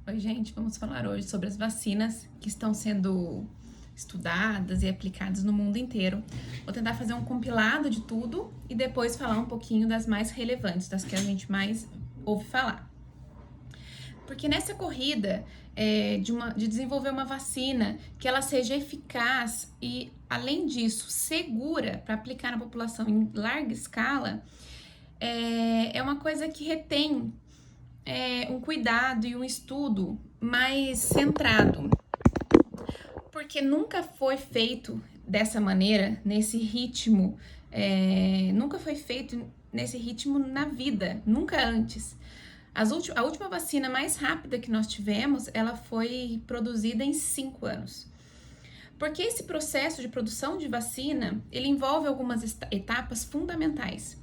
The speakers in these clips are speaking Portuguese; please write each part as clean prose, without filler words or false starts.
Oi, gente, vamos falar hoje sobre as vacinas que estão sendo estudadas e aplicadas no mundo inteiro. Vou tentar fazer um compilado de tudo e depois falar um pouquinho das mais relevantes, das que a gente mais ouve falar. Porque nessa corrida de desenvolver uma vacina que ela seja eficaz e, além disso, segura para aplicar na população em larga escala, é uma coisa que retém um cuidado e um estudo mais centrado, porque nunca foi feito dessa maneira, nesse ritmo, nunca foi feito nesse ritmo na vida, nunca antes. A última vacina mais rápida que nós tivemos, ela foi produzida em 5 anos. Porque esse processo de produção de vacina, ele envolve algumas etapas fundamentais,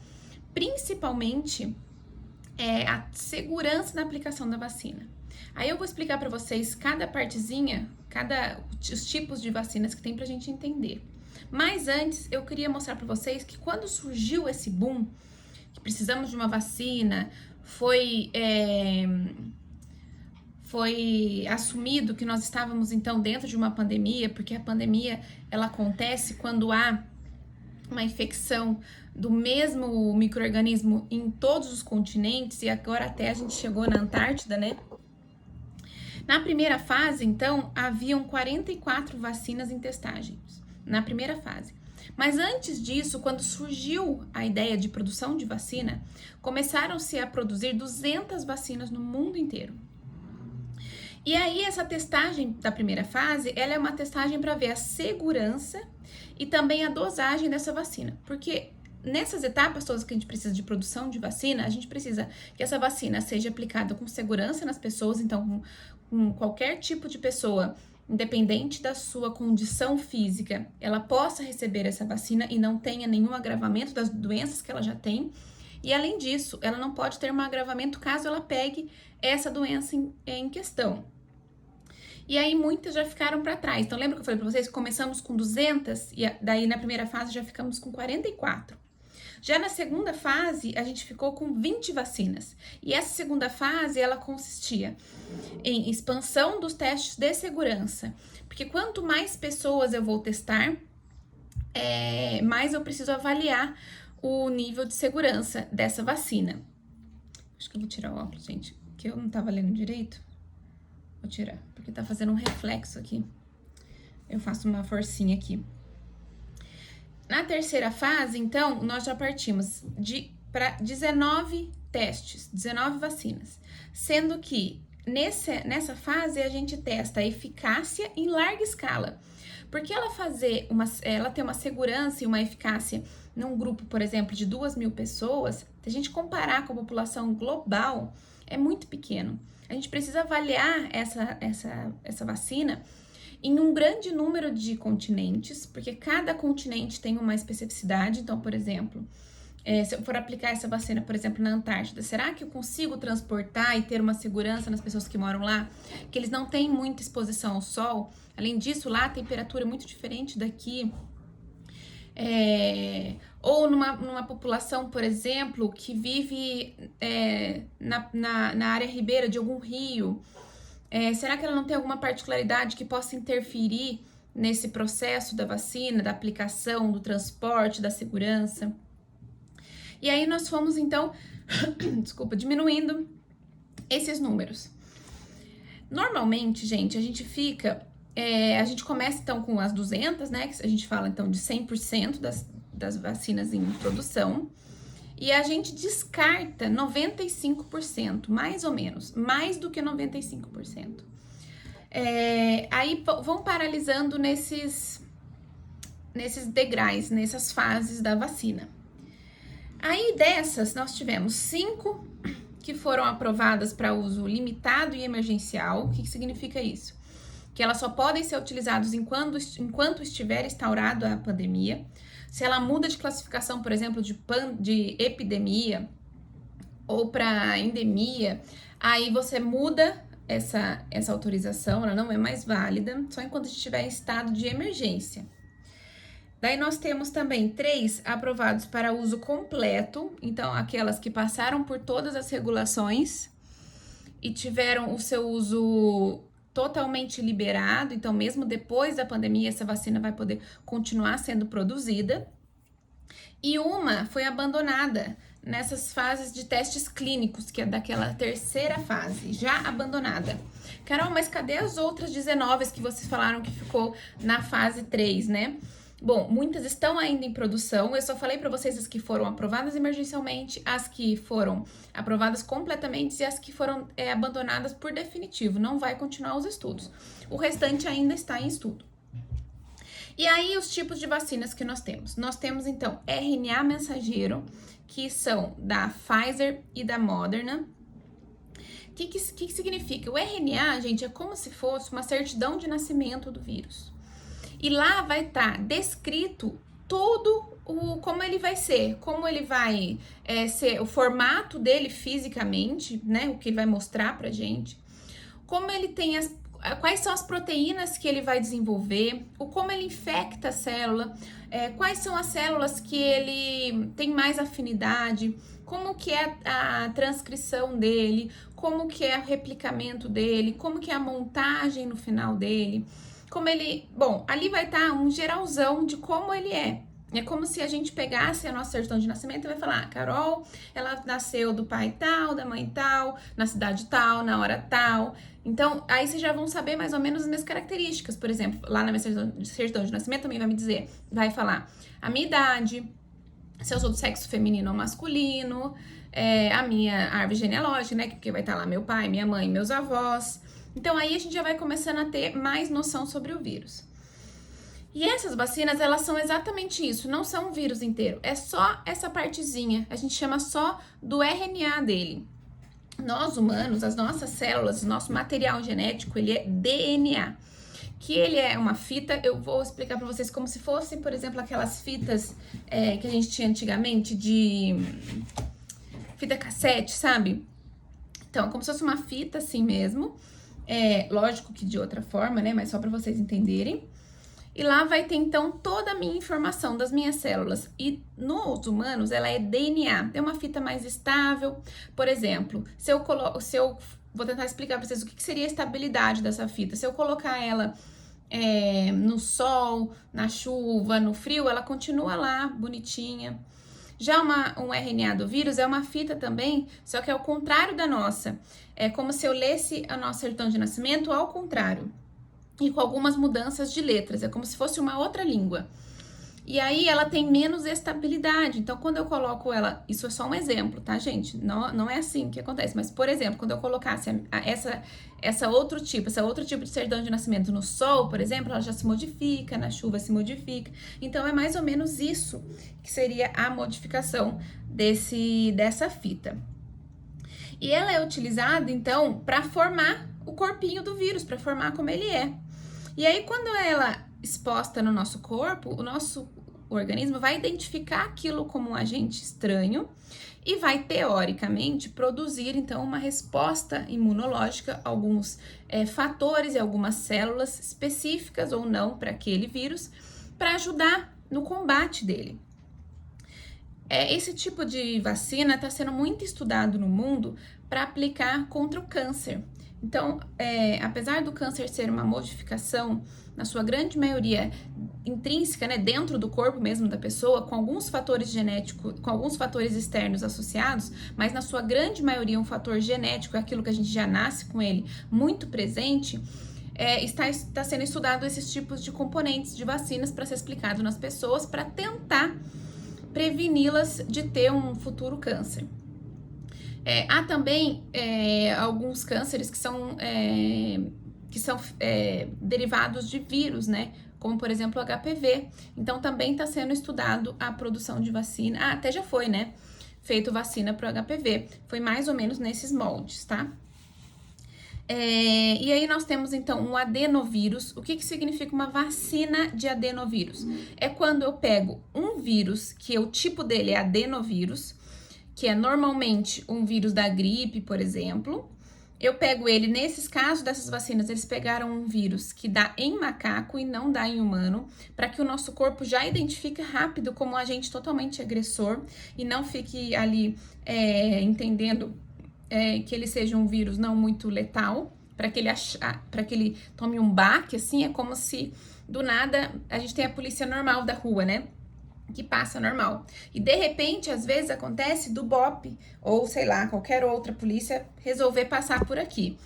principalmente a segurança na aplicação da vacina. Aí eu vou explicar para vocês cada partezinha, os tipos de vacinas que tem pra gente entender. Mas antes, eu queria mostrar para vocês que quando surgiu esse boom, que precisamos de uma vacina, foi assumido que nós estávamos então dentro de uma pandemia, porque a pandemia ela acontece quando há uma infecção do mesmo micro-organismo em todos os continentes, e agora até a gente chegou na Antártida, né? Na primeira fase, então, haviam 44 vacinas em testagens, na primeira fase. Mas antes disso, quando surgiu a ideia de produção de vacina, começaram-se a produzir 200 vacinas no mundo inteiro. E aí, essa testagem da primeira fase, ela é uma testagem para ver a segurança e também a dosagem dessa vacina. Porque nessas etapas todas que a gente precisa de produção de vacina, a gente precisa que essa vacina seja aplicada com segurança nas pessoas, então com qualquer tipo de pessoa, independente da sua condição física, ela possa receber essa vacina e não tenha nenhum agravamento das doenças que ela já tem. E além disso, ela não pode ter um agravamento caso ela pegue essa doença em questão. E aí muitas já ficaram para trás. Então lembra que eu falei para vocês que começamos com 200 e daí na primeira fase já ficamos com 44. Já na segunda fase, a gente ficou com 20 vacinas. E essa segunda fase, ela consistia em expansão dos testes de segurança. Porque quanto mais pessoas eu vou testar, mais eu preciso avaliar o nível de segurança dessa vacina. Acho que eu vou tirar o óculos, gente, que eu não tava lendo direito. Vou tirar, porque tá fazendo um reflexo aqui. Eu faço uma forcinha aqui. Na terceira fase, então, nós já partimos para 19 testes, 19 vacinas. Sendo que nessa fase a gente testa a eficácia em larga escala. Porque ela tem uma segurança e uma eficácia num grupo, por exemplo, de 2.000 pessoas, se a gente comparar com a população global, é muito pequeno. A gente precisa avaliar essa vacina em um grande número de continentes, porque cada continente tem uma especificidade. Então, por exemplo, se eu for aplicar essa vacina, por exemplo, na Antártida, será que eu consigo transportar e ter uma segurança nas pessoas que moram lá? Que eles não têm muita exposição ao sol. Além disso, lá a temperatura é muito diferente daqui. Ou numa população, por exemplo, que vive na área ribeira de algum rio. Será que ela não tem alguma particularidade que possa interferir nesse processo da vacina, da aplicação, do transporte, da segurança? E aí nós fomos, então, diminuindo esses números. Normalmente, gente, a gente começa, então, com as 200, né? Que a gente fala, então, de 100% das vacinas em produção. E a gente descarta 95%, mais ou menos, mais do que 95%. Aí vão paralisando nesses degraus, nessas fases da vacina. Aí dessas, nós tivemos 5 que foram aprovadas para uso limitado e emergencial. O que significa isso? Que elas só podem ser utilizadas enquanto estiver instaurada a pandemia. Se ela muda de classificação, por exemplo, de epidemia ou para endemia, aí você muda essa autorização, ela não é mais válida, só enquanto estiver em estado de emergência. Daí nós temos também 3 aprovados para uso completo, então aquelas que passaram por todas as regulações e tiveram o seu uso totalmente liberado, então mesmo depois da pandemia essa vacina vai poder continuar sendo produzida. E uma foi abandonada nessas fases de testes clínicos, que é daquela terceira fase, já abandonada. Carol, mas cadê as outras 19 que vocês falaram que ficou na fase 3, né? Bom, muitas estão ainda em produção. Eu só falei para vocês as que foram aprovadas emergencialmente, as que foram aprovadas completamente e as que foram abandonadas por definitivo. Não vai continuar os estudos. O restante ainda está em estudo. E aí, os tipos de vacinas que nós temos? Nós temos, então, RNA mensageiro, que são da Pfizer e da Moderna. O que significa? O RNA, gente, é como se fosse uma certidão de nascimento do vírus. E lá vai estar descrito todo como ele vai ser, como ele vai ser, o formato dele fisicamente, né? O que ele vai mostrar pra gente, como ele tem quais são as proteínas que ele vai desenvolver, como ele infecta a célula, quais são as células que ele tem mais afinidade, como que é a transcrição dele, como que é o replicamento dele, como que é a montagem no final dele, como ele... Bom, ali vai estar um geralzão de como ele é. É como se a gente pegasse a nossa certidão de nascimento e vai falar, Carol, ela nasceu do pai tal, da mãe tal, na cidade tal, na hora tal. Então, aí vocês já vão saber mais ou menos as minhas características. Por exemplo, lá na minha certidão de nascimento também vai me dizer, vai falar a minha idade, se eu sou do sexo feminino ou masculino, a minha árvore genealógica, né? Porque vai estar lá meu pai, minha mãe, meus avós. Então, aí a gente já vai começando a ter mais noção sobre o vírus. E essas vacinas, elas são exatamente isso, não são um vírus inteiro, é só essa partezinha, a gente chama só do RNA dele. Nós humanos, as nossas células, o nosso material genético, ele é DNA, que ele é uma fita, eu vou explicar pra vocês como se fossem, por exemplo, aquelas fitas que a gente tinha antigamente de fita cassete, sabe? Então, como se fosse uma fita assim mesmo, lógico que de outra forma, né, mas só pra vocês entenderem. E lá vai ter, então, toda a minha informação das minhas células. E nos humanos, ela é DNA. É uma fita mais estável. Por exemplo, vou tentar explicar para vocês o que seria a estabilidade dessa fita. Se eu colocar ela no sol, na chuva, no frio, ela continua lá, bonitinha. Já um RNA do vírus é uma fita também, só que é ao contrário da nossa. É como se eu lesse a nossa certidão de nascimento ao contrário. E com algumas mudanças de letras, é como se fosse uma outra língua. E aí ela tem menos estabilidade, então quando eu coloco ela, isso é só um exemplo, tá, gente? Não é assim que acontece, mas por exemplo, quando eu colocasse essa outro tipo de certidão de nascimento no sol, por exemplo, ela já se modifica, na chuva se modifica. Então é mais ou menos isso que seria a modificação dessa fita. E ela é utilizada, então, para formar o corpinho do vírus, para formar como ele é. E aí, quando ela exposta no nosso corpo, o nosso organismo vai identificar aquilo como um agente estranho e vai, teoricamente, produzir, então, uma resposta imunológica, alguns fatores e algumas células específicas ou não para aquele vírus, para ajudar no combate dele. Esse tipo de vacina está sendo muito estudado no mundo para aplicar contra o câncer. Então, apesar do câncer ser uma modificação, na sua grande maioria intrínseca, né, dentro do corpo mesmo da pessoa, com alguns fatores genéticos, com alguns fatores externos associados, mas na sua grande maioria um fator genético, é aquilo que a gente já nasce com ele muito presente, está sendo estudado esses tipos de componentes de vacinas para ser explicado nas pessoas, para tentar preveni-las de ter um futuro câncer. Há também alguns cânceres que são derivados de vírus, né? Como, por exemplo, o HPV. Então, também está sendo estudado a produção de vacina. Até já foi, né? Feito vacina para o HPV. Foi mais ou menos nesses moldes, tá? E aí nós temos, então, um adenovírus. O que significa uma vacina de adenovírus? É quando eu pego um vírus, que o tipo dele é adenovírus, que é normalmente um vírus da gripe, por exemplo. Eu pego ele, nesses casos dessas vacinas, eles pegaram um vírus que dá em macaco e não dá em humano, para que o nosso corpo já identifique rápido como um agente totalmente agressor e não fique ali entendendo que ele seja um vírus não muito letal, para que ele tome um baque, assim, é como se do nada a gente tem a polícia normal da rua, né? Que passa normal. E de repente, às vezes acontece do BOP, ou sei lá, qualquer outra polícia resolver passar por aqui.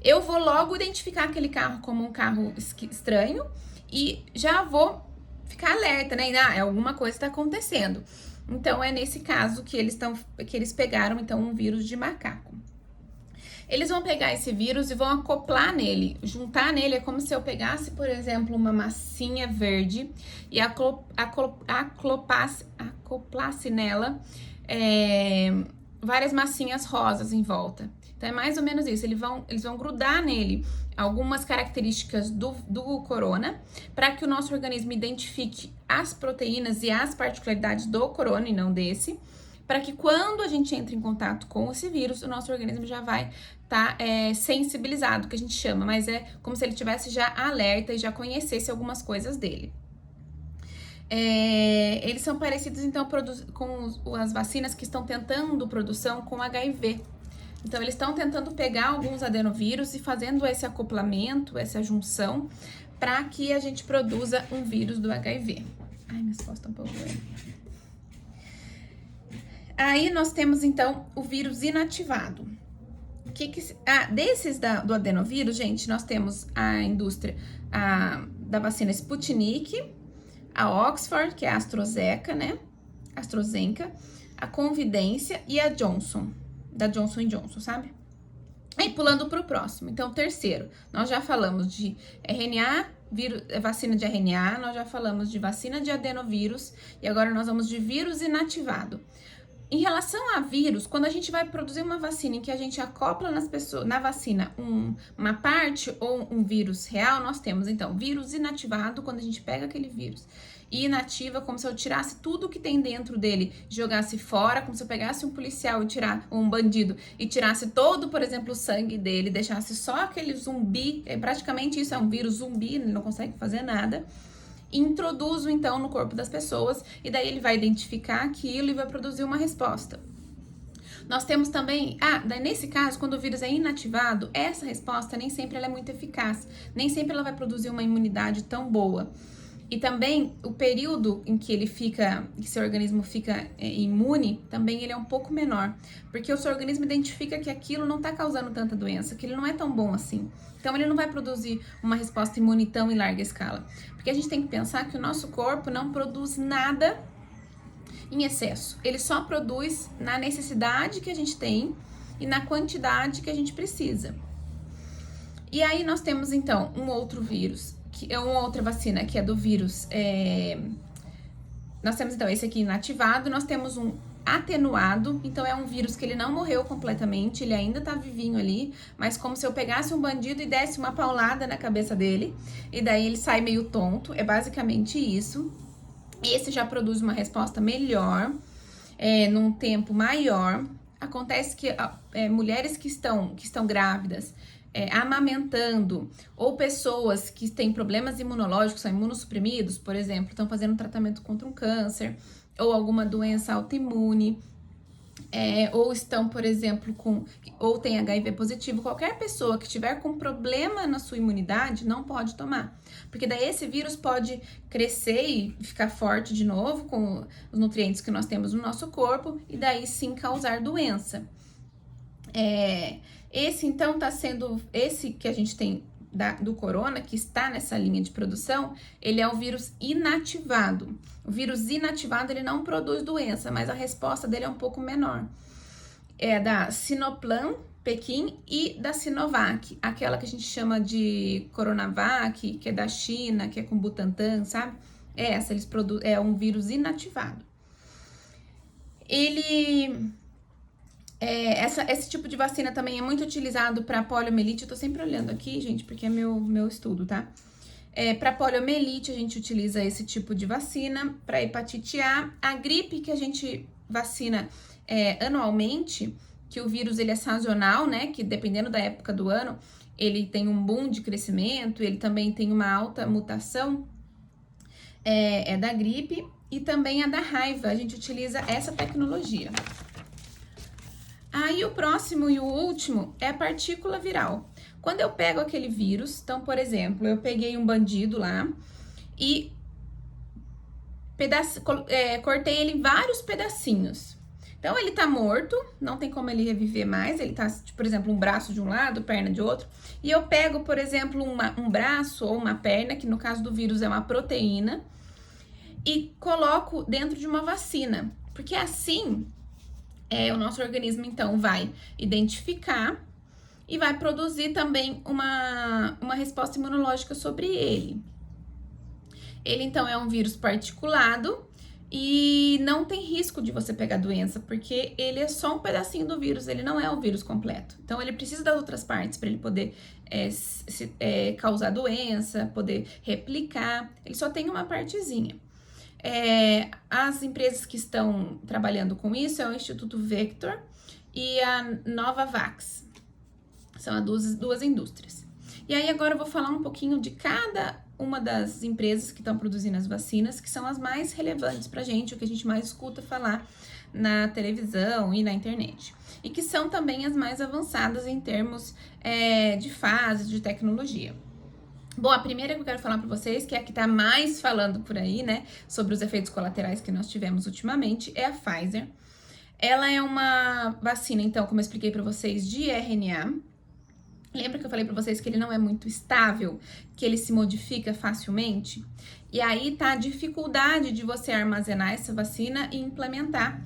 Eu vou logo identificar aquele carro como um carro estranho e já vou ficar alerta, né? Alguma coisa está acontecendo. Então, é nesse caso que eles pegaram, então, um vírus de macaco. Eles vão pegar esse vírus e vão acoplar nele, juntar nele, é como se eu pegasse, por exemplo, uma massinha verde e acoplasse nela várias massinhas rosas em volta. Então, é mais ou menos isso, eles vão grudar nele algumas características do corona, para que o nosso organismo identifique as proteínas e as particularidades do corona e não desse, para que quando a gente entra em contato com esse vírus, o nosso organismo já vai estar sensibilizado, que a gente chama, mas é como se ele tivesse já alerta e já conhecesse algumas coisas dele. Eles são parecidos, então, com as vacinas que estão tentando produção com HIV. Então, eles estão tentando pegar alguns adenovírus e fazendo esse acoplamento, essa junção, para que a gente produza um vírus do HIV. Ai, minhas costas estão um pouco doendo. Aí, nós temos, então, o vírus inativado. Desses do adenovírus, gente, nós temos a indústria da vacina Sputnik, a Oxford, que é a AstraZeneca, né? AstraZeneca, a Convidência e a Johnson, da Johnson & Johnson, sabe? Aí, pulando para o próximo. Então, terceiro, nós já falamos de RNA, vacina de RNA, nós já falamos de vacina de adenovírus e agora nós vamos de vírus inativado. Em relação a vírus, quando a gente vai produzir uma vacina em que a gente acopla na vacina uma parte ou um vírus real, nós temos, então, vírus inativado, quando a gente pega aquele vírus e inativa, como se eu tirasse tudo que tem dentro dele, jogasse fora, como se eu pegasse um policial um bandido e tirasse todo, por exemplo, o sangue dele, deixasse só aquele zumbi, praticamente isso é um vírus zumbi, ele não consegue fazer nada. Introduzo, então, no corpo das pessoas e daí ele vai identificar aquilo e vai produzir uma resposta. Nós temos também, daí nesse caso, quando o vírus é inativado, essa resposta nem sempre ela é muito eficaz, nem sempre ela vai produzir uma imunidade tão boa. E também o período em que que seu organismo fica imune, também ele é um pouco menor, porque o seu organismo identifica que aquilo não está causando tanta doença, que ele não é tão bom assim. Então, ele não vai produzir uma resposta imune tão em larga escala. Porque a gente tem que pensar que o nosso corpo não produz nada em excesso. Ele só produz na necessidade que a gente tem e na quantidade que a gente precisa. E aí, nós temos, então, um outro vírus, que é uma outra vacina, que é do vírus. Nós temos, então, esse aqui inativado. Nós temos um atenuado, então é um vírus que ele não morreu completamente, ele ainda tá vivinho ali, mas como se eu pegasse um bandido e desse uma paulada na cabeça dele, e daí ele sai meio tonto, é basicamente isso. Esse já produz uma resposta melhor, num tempo maior. Acontece que mulheres que estão grávidas, amamentando, ou pessoas que têm problemas imunológicos, são imunossuprimidos, por exemplo, estão fazendo tratamento contra um câncer, ou alguma doença autoimune, ou estão, por exemplo, ou tem HIV positivo, qualquer pessoa que tiver com problema na sua imunidade não pode tomar, porque daí esse vírus pode crescer e ficar forte de novo com os nutrientes que nós temos no nosso corpo e daí sim causar doença. Esse então esse que a gente tem do corona, que está nessa linha de produção, ele é o vírus inativado. O vírus inativado, ele não produz doença, mas a resposta dele é um pouco menor. É da Sinoplan, Pequim, e da Sinovac, aquela que a gente chama de Coronavac, que é da China, que é com Butantan, sabe? Essa, é um vírus inativado. Esse tipo de vacina também é muito utilizado para poliomielite. Eu tô sempre olhando aqui, gente, porque é meu estudo, tá? Para poliomielite, a gente utiliza esse tipo de vacina. Para hepatite A, a gripe que a gente vacina anualmente, que o vírus ele é sazonal, né? Que dependendo da época do ano, ele tem um boom de crescimento, ele também tem uma alta mutação, é da gripe. E também a da raiva, a gente utiliza essa tecnologia. Aí o próximo e o último é a partícula viral. Quando eu pego aquele vírus, então, por exemplo, eu peguei um bandido lá e cortei ele em vários pedacinhos. Então, ele tá morto, não tem como ele reviver mais, ele tá, por exemplo, um braço de um lado, perna de outro. E eu pego, por exemplo, um braço ou uma perna, que no caso do vírus é uma proteína, e coloco dentro de uma vacina. Porque assim, o nosso organismo, então, vai identificar e vai produzir também uma resposta imunológica sobre ele. Ele, então, é um vírus particulado e não tem risco de você pegar doença, porque ele é só um pedacinho do vírus, ele não é o vírus completo. Então, ele precisa das outras partes para ele poder causar doença, poder replicar. Ele só tem uma partezinha. As empresas que estão trabalhando com isso é o Instituto Vector e a Novavax. São as duas indústrias. E aí agora eu vou falar um pouquinho de cada uma das empresas que estão produzindo as vacinas, que são as mais relevantes pra gente, o que a gente mais escuta falar na televisão e na internet. E que são também as mais avançadas em termos de fase, de tecnologia. Bom, a primeira que eu quero falar para vocês, que é a que tá mais falando por aí, né, sobre os efeitos colaterais que nós tivemos ultimamente, é a Pfizer. Ela é uma vacina, então, como eu expliquei para vocês, de RNA. Lembra que eu falei para vocês que ele não é muito estável, que ele se modifica facilmente? E aí tá a dificuldade de você armazenar essa vacina e implementar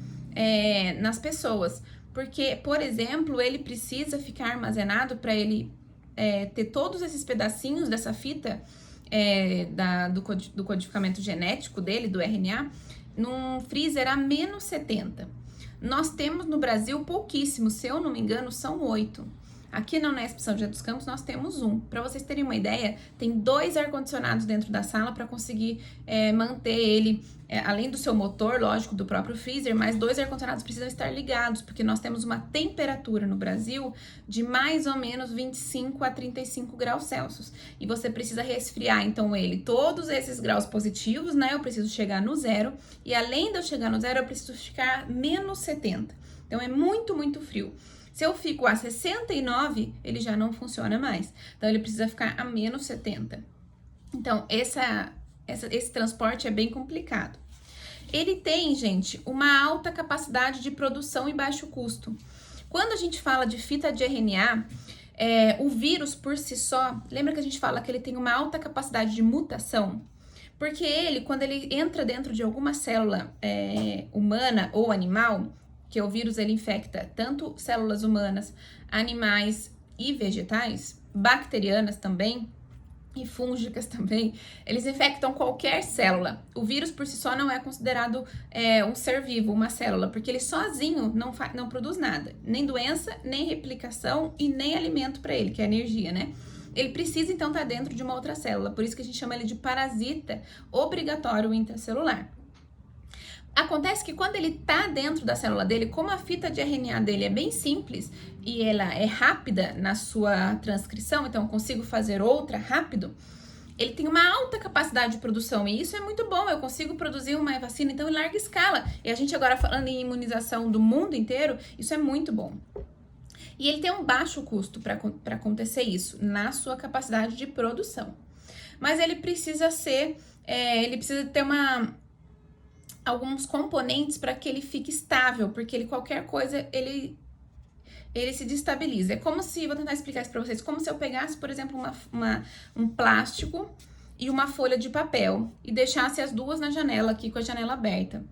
nas pessoas. Porque, por exemplo, ele precisa ficar armazenado para ele ter todos esses pedacinhos dessa fita do codificamento genético dele, do RNA, num freezer a menos 70. Nós temos no Brasil pouquíssimos, se eu não me engano, são 8. Aqui na Unesp São José dos Campos nós temos um. Para vocês terem uma ideia, tem 2 ar-condicionados dentro da sala para conseguir manter ele, além do seu motor, lógico, do próprio freezer, mas 2 ar-condicionados precisam estar ligados, porque nós temos uma temperatura no Brasil de mais ou menos 25 a 35 graus Celsius. E você precisa resfriar, então, ele todos esses graus positivos, né? Eu preciso chegar no zero. E além de eu chegar no zero, eu preciso ficar menos 70. Então, é muito, muito frio. Se eu fico a 69, ele já não funciona mais. Então, ele precisa ficar a menos 70. Então, esse transporte é bem complicado. Ele tem, gente, uma alta capacidade de produção e baixo custo. Quando a gente fala de fita de RNA, o vírus por si só, lembra que a gente fala que ele tem uma alta capacidade de mutação? Porque ele, quando ele entra dentro de alguma célula humana ou animal, que o vírus ele infecta tanto células humanas, animais e vegetais, bacterianas também, e fúngicas também, eles infectam qualquer célula. O vírus por si só não é considerado um ser vivo, uma célula, porque ele sozinho não produz nada, nem doença, nem replicação e nem alimento para ele, que é energia, né? Ele precisa então estar dentro de uma outra célula, por isso que a gente chama ele de parasita obrigatório intracelular. Acontece que quando ele tá dentro da célula dele, como a fita de RNA dele é bem simples e ela é rápida na sua transcrição, então eu consigo fazer outra rápido, ele tem uma alta capacidade de produção e isso é muito bom, eu consigo produzir uma vacina então em larga escala. E a gente agora falando em imunização do mundo inteiro, isso é muito bom. E ele tem um baixo custo para acontecer isso, na sua capacidade de produção. Mas ele precisa ter alguns componentes para que ele fique estável, porque qualquer coisa ele se destabiliza. É como se, vou tentar explicar isso para vocês, como se eu pegasse, por exemplo, um plástico e uma folha de papel e deixasse as duas na janela aqui com a janela aberta.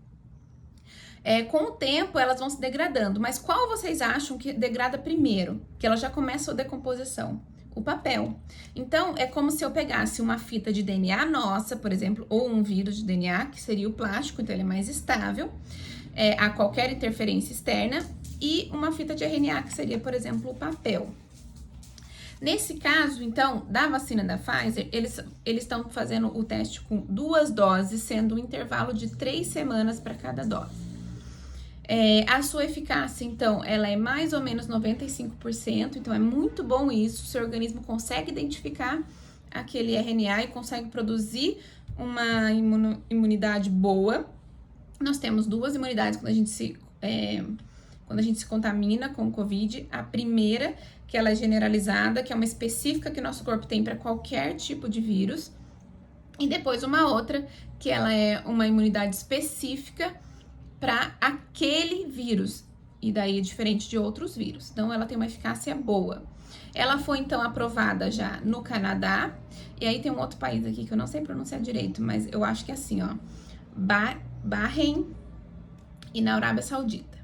Com o tempo elas vão se degradando, mas qual vocês acham que degrada primeiro? Que ela já começa a decomposição? O papel. Então, é como se eu pegasse uma fita de DNA nossa, por exemplo, ou um vírus de DNA, que seria o plástico, então ele é mais estável a qualquer interferência externa, e uma fita de RNA, que seria, por exemplo, o papel. Nesse caso, então, da vacina da Pfizer, eles estão fazendo o teste com 2 doses, sendo um intervalo de 3 semanas para cada dose. A sua eficácia, então, ela é mais ou menos 95%, então é muito bom isso, o seu organismo consegue identificar aquele RNA e consegue produzir uma imunidade boa. Nós temos 2 imunidades quando a gente quando a gente se contamina com o Covid, a primeira, que ela é generalizada, que é uma específica que o nosso corpo tem para qualquer tipo de vírus, e depois uma outra, que ela é uma imunidade específica para aquele vírus, e daí é diferente de outros vírus. Então, ela tem uma eficácia boa. Ela foi, então, aprovada já no Canadá, e aí tem um outro país aqui que eu não sei pronunciar direito, mas eu acho que é assim, ó, Bahrein e na Arábia Saudita.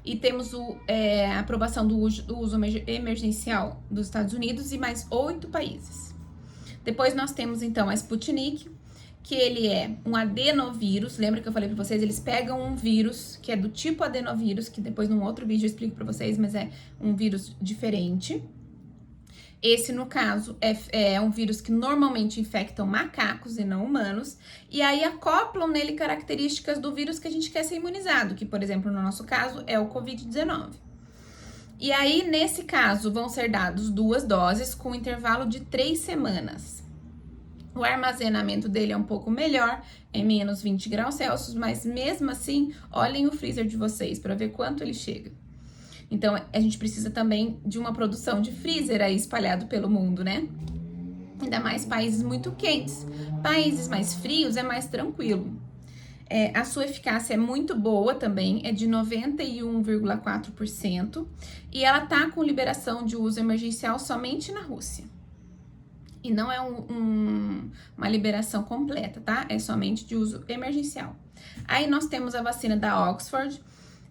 E temos a aprovação do uso emergencial dos Estados Unidos e mais 8 países. Depois nós temos, então, a Sputnik, que ele é um adenovírus. Lembra que eu falei para vocês? Eles pegam um vírus que é do tipo adenovírus, que depois num outro vídeo eu explico para vocês, mas é um vírus diferente. Esse, no caso, é um vírus que normalmente infectam macacos e não humanos, e aí acoplam nele características do vírus que a gente quer ser imunizado, que, por exemplo, no nosso caso, é o Covid-19. E aí, nesse caso, vão ser dados 2 doses com intervalo de 3 semanas. O armazenamento dele é um pouco melhor, é menos 20 graus Celsius, mas mesmo assim, olhem o freezer de vocês para ver quanto ele chega. Então, a gente precisa também de uma produção de freezer aí espalhado pelo mundo, né? Ainda mais países muito quentes. Países mais frios é mais tranquilo. A sua eficácia é muito boa também, é de 91,4%. E ela tá com liberação de uso emergencial somente na Rússia. E não é uma liberação completa, tá? É somente de uso emergencial. Aí nós temos a vacina da Oxford,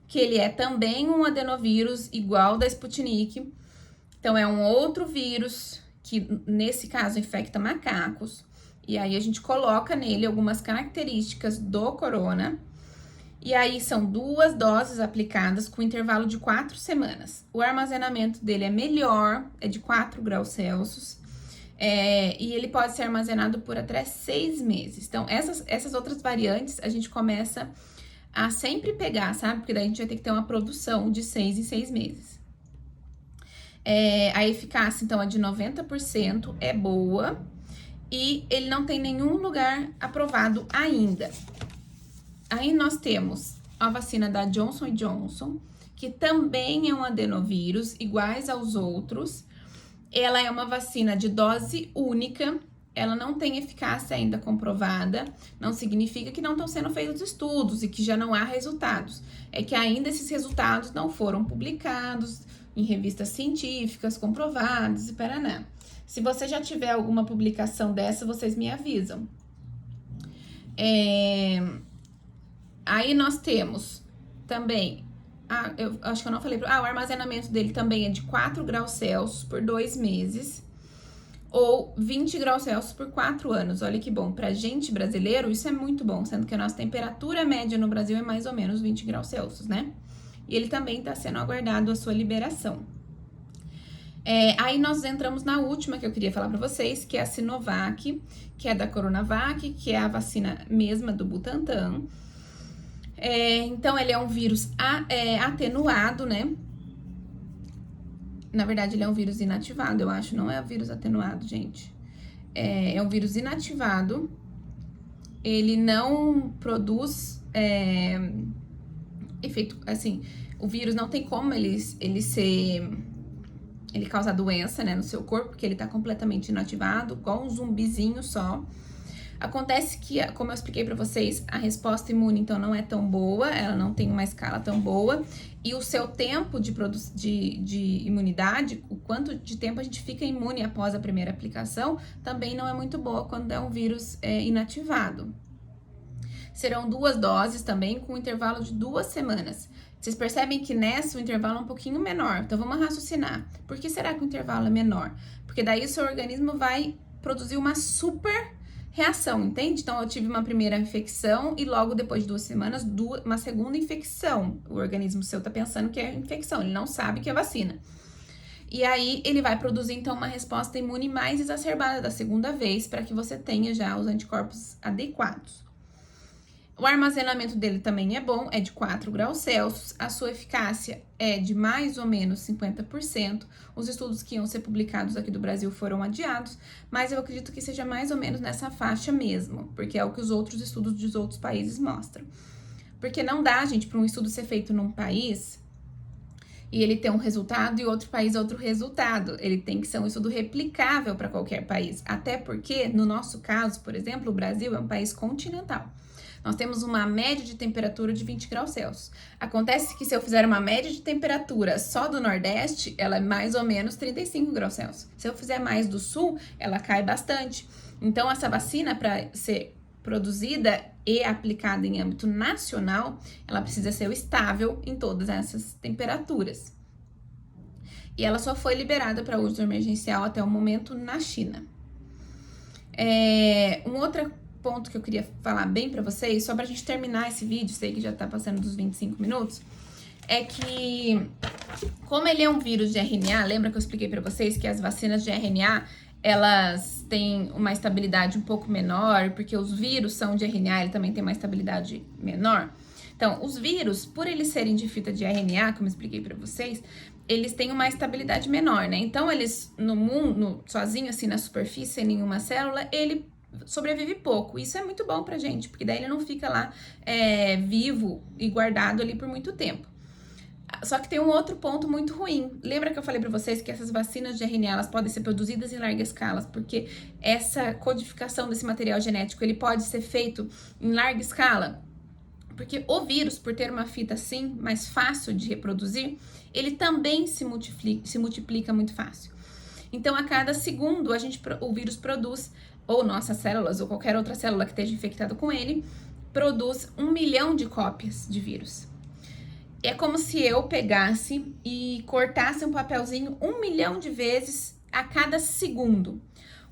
que ele é também um adenovírus igual da Sputnik. Então, é um outro vírus que, nesse caso, infecta macacos. E aí, a gente coloca nele algumas características do corona. E aí, são 2 doses aplicadas com intervalo de 4 semanas. O armazenamento dele é melhor, é de 4 graus Celsius. E ele pode ser armazenado por até 6 meses. Então, essas outras variantes, a gente começa a sempre pegar, sabe? Porque daí a gente vai ter que ter uma produção de 6 em 6 meses. A eficácia, então, é de 90%, é boa. E ele não tem nenhum lugar aprovado ainda. Aí nós temos a vacina da Johnson & Johnson, que também é um adenovírus, iguais aos outros. Ela é uma vacina de dose única, ela não tem eficácia ainda comprovada, não significa que não estão sendo feitos estudos e que já não há resultados. É que ainda esses resultados não foram publicados em revistas científicas, comprovados e paraná. Se você já tiver alguma publicação dessa, vocês me avisam. Aí nós temos também, eu acho que eu não falei, o armazenamento dele também é de 4 graus Celsius por 2 meses, ou 20 graus Celsius por 4 anos. Olha que bom, pra gente brasileiro isso é muito bom, sendo que a nossa temperatura média no Brasil é mais ou menos 20 graus Celsius, né? E ele também tá sendo aguardado a sua liberação. Aí nós entramos na última que eu queria falar pra vocês, que é a Sinovac, que é da Coronavac, que é a vacina mesma do Butantan. Então, ele é um vírus atenuado, né? Na verdade, ele é um vírus inativado, eu acho. Não é um vírus atenuado, gente. É um vírus inativado. Ele não produz efeito, assim, o vírus não tem como ele causa doença, né, no seu corpo, porque ele tá completamente inativado, igual um zumbizinho só. Acontece que, como eu expliquei pra vocês, a resposta imune, então, não é tão boa, ela não tem uma escala tão boa, e o seu tempo de imunidade, o quanto de tempo a gente fica imune após a primeira aplicação, também não é muito boa quando é um vírus inativado. Serão 2 doses também, com um intervalo de 2 semanas. Vocês percebem que nessa o intervalo é um pouquinho menor, então vamos raciocinar. Por que será que o intervalo é menor? Porque daí o seu organismo vai produzir uma super reação, entende? Então, eu tive uma primeira infecção e logo depois de 2 semanas, uma segunda infecção. O organismo seu tá pensando que é infecção, ele não sabe que é vacina. E aí, ele vai produzir, então, uma resposta imune mais exacerbada da segunda vez, para que você tenha já os anticorpos adequados. O armazenamento dele também é bom, é de 4 graus Celsius, a sua eficácia é de mais ou menos 50%. Os estudos que iam ser publicados aqui do Brasil foram adiados, mas eu acredito que seja mais ou menos nessa faixa mesmo, porque é o que os outros estudos dos outros países mostram. Porque não dá, gente, para um estudo ser feito num país e ele tem um resultado e outro país outro resultado. Ele tem que ser um estudo replicável para qualquer país. Até porque, no nosso caso, por exemplo, o Brasil é um país continental. Nós temos uma média de temperatura de 20 graus Celsius. Acontece que se eu fizer uma média de temperatura só do Nordeste, ela é mais ou menos 35 graus Celsius. Se eu fizer mais do Sul, ela cai bastante. Então, essa vacina, para ser produzida e aplicada em âmbito nacional, ela precisa ser estável em todas essas temperaturas. E ela só foi liberada para uso emergencial até o momento na China. Um outro ponto que eu queria falar bem para vocês, só pra gente terminar esse vídeo, sei que já tá passando dos 25 minutos, é que, como ele é um vírus de RNA, lembra que eu expliquei para vocês que as vacinas de RNA, elas têm uma estabilidade um pouco menor, porque os vírus são de RNA, ele também tem uma estabilidade menor. Então, os vírus, por eles serem de fita de RNA, como eu expliquei para vocês, eles têm uma estabilidade menor, né? Então, eles, no mundo, sozinho, assim, na superfície, sem nenhuma célula, ele sobrevive pouco. Isso é muito bom pra gente, porque daí ele não fica lá vivo e guardado ali por muito tempo. Só que tem um outro ponto muito ruim. Lembra que eu falei pra vocês que essas vacinas de RNA, elas podem ser produzidas em larga escala, porque essa codificação desse material genético, ele pode ser feito em larga escala? Porque o vírus, por ter uma fita assim, mais fácil de reproduzir, ele também se multiplica muito fácil. Então, a cada segundo, o vírus produz, ou nossas células, ou qualquer outra célula que esteja infectada com ele, produz 1 milhão de cópias de vírus. É como se eu pegasse e cortasse um papelzinho 1 milhão de vezes a cada segundo.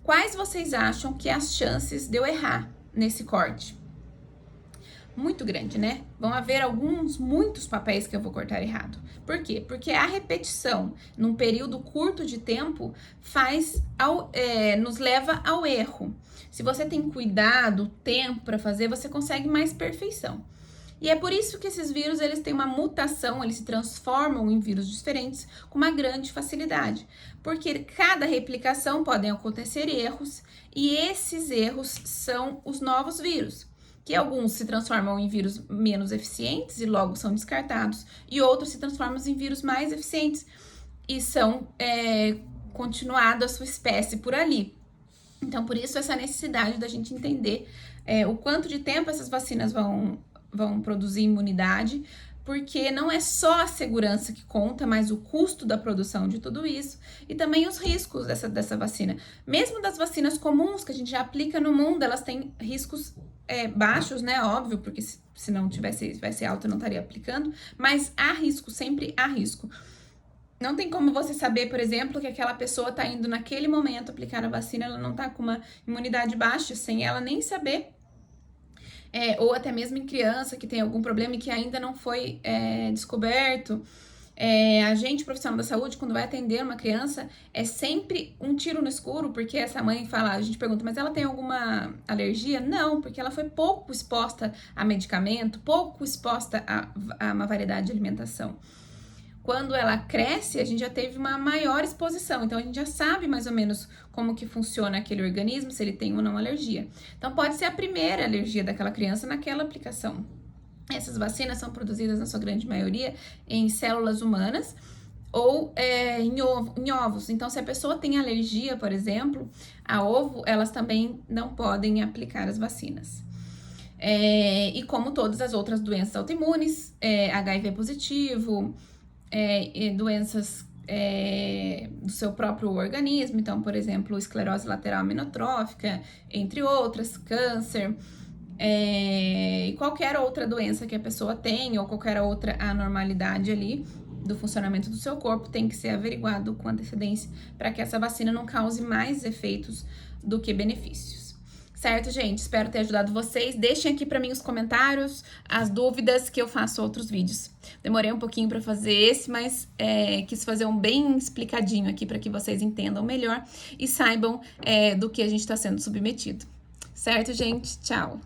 Quais vocês acham que é as chances de eu errar nesse corte? Muito grande, né? Vão haver muitos papéis que eu vou cortar errado. Por quê? Porque a repetição num período curto de tempo nos leva ao erro. Se você tem cuidado, tempo para fazer, você consegue mais perfeição. E é por isso que esses vírus, eles têm uma mutação, eles se transformam em vírus diferentes com uma grande facilidade. Porque cada replicação podem acontecer erros, e esses erros são os novos vírus. Que alguns se transformam em vírus menos eficientes e logo são descartados, e outros se transformam em vírus mais eficientes e são continuado a sua espécie por ali. Então, por isso, essa necessidade da gente entender o quanto de tempo essas vacinas vão produzir imunidade, porque não é só a segurança que conta, mas o custo da produção de tudo isso e também os riscos dessa vacina. Mesmo das vacinas comuns que a gente já aplica no mundo, elas têm riscos baixos, né? Óbvio, porque se não tivesse alto eu não estaria aplicando, mas há risco, sempre há risco. Não tem como você saber, por exemplo, que aquela pessoa tá indo naquele momento aplicar a vacina, ela não tá com uma imunidade baixa, sem ela nem saber. Ou até mesmo em criança que tem algum problema e que ainda não foi descoberto. A gente, profissional da saúde, quando vai atender uma criança, é sempre um tiro no escuro, porque essa mãe fala, a gente pergunta, mas ela tem alguma alergia? Não, porque ela foi pouco exposta a medicamento, pouco exposta a uma variedade de alimentação. Quando ela cresce, a gente já teve uma maior exposição, então a gente já sabe mais ou menos como que funciona aquele organismo, se ele tem ou não alergia. Então pode ser a primeira alergia daquela criança naquela aplicação. Essas vacinas são produzidas, na sua grande maioria, em células humanas ou em ovos. Então, se a pessoa tem alergia, por exemplo, a ovo, elas também não podem aplicar as vacinas. E como todas as outras doenças autoimunes, HIV positivo, doenças do seu próprio organismo, então, por exemplo, esclerose lateral amenotrófica, entre outras, câncer, e qualquer outra doença que a pessoa tem, ou qualquer outra anormalidade ali do funcionamento do seu corpo, tem que ser averiguado com antecedência para que essa vacina não cause mais efeitos do que benefícios. Certo, gente? Espero ter ajudado vocês. Deixem aqui para mim os comentários, as dúvidas, que eu faço outros vídeos. Demorei um pouquinho para fazer esse, mas quis fazer um bem explicadinho aqui para que vocês entendam melhor e saibam do que a gente está sendo submetido. Certo, gente? Tchau!